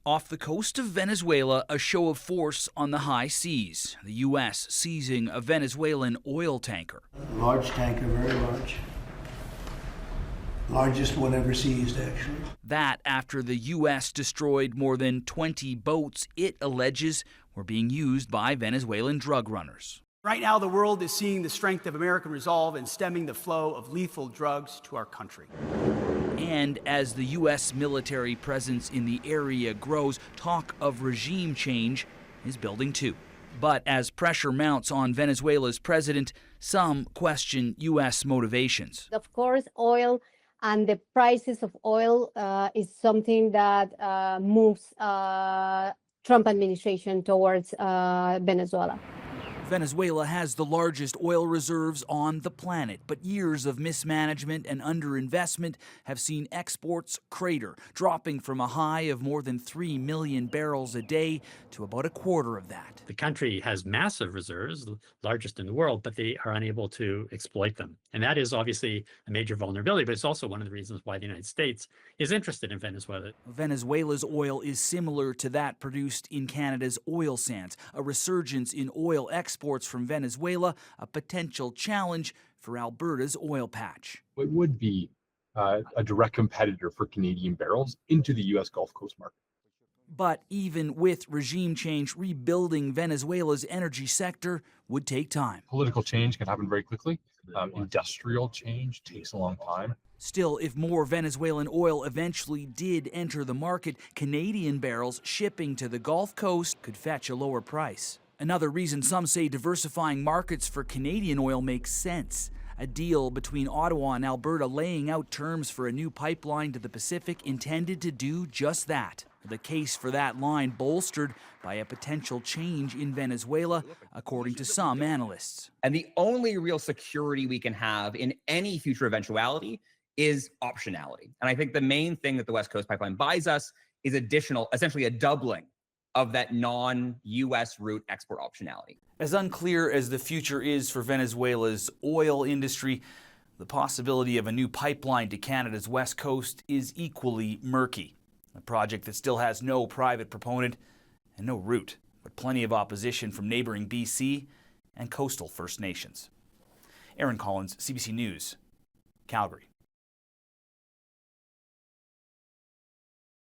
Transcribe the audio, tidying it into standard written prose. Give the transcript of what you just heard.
Off the coast of Venezuela, a show of force on the high seas. The U.S. seizing a Venezuelan oil tanker. Large tanker, very large. Largest one ever seized, actually. That after the U.S. destroyed more than 20 boats it alleges were being used by Venezuelan drug runners. Right now, the world is seeing the strength of American resolve in stemming the flow of lethal drugs to our country. And as the U.S. military presence in the area grows, talk of regime change is building too. But as pressure mounts on Venezuela's president, some question U.S. motivations. Of course, oil and the prices of oil is something that moves Trump administration towards Venezuela. Venezuela has the largest oil reserves on the planet, but years of mismanagement and underinvestment have seen exports crater, dropping from a high of more than 3 million barrels a day to about a quarter of that. The country has massive reserves, the largest in the world, but they are unable to exploit them. And that is obviously a major vulnerability, but it's also one of the reasons why the United States is interested in Venezuela. Venezuela's oil is similar to that produced in Canada's oil sands. A resurgence in oil exports from Venezuela, a potential challenge for Alberta's oil patch. It would be a direct competitor for Canadian barrels into the U.S. Gulf Coast market. But even with regime change, rebuilding Venezuela's energy sector would take time. Political change can happen very quickly. Industrial change takes a long time. Still, if more Venezuelan oil eventually did enter the market, Canadian barrels shipping to the Gulf Coast could fetch a lower price. Another reason some say diversifying markets for Canadian oil makes sense. A deal between Ottawa and Alberta laying out terms for a new pipeline to the Pacific intended to do just that. The case for that line bolstered by a potential change in Venezuela, according to some analysts. And the only real security we can have in any future eventuality is optionality. And I think the main thing that the West Coast Pipeline buys us is additional, essentially a doubling of that non-U.S. route export optionality. As unclear as the future is for Venezuela's oil industry, the possibility of a new pipeline to Canada's west coast is equally murky. A project that still has no private proponent and no route, but plenty of opposition from neighboring BC and coastal First Nations. Aaron Collins, CBC News, Calgary.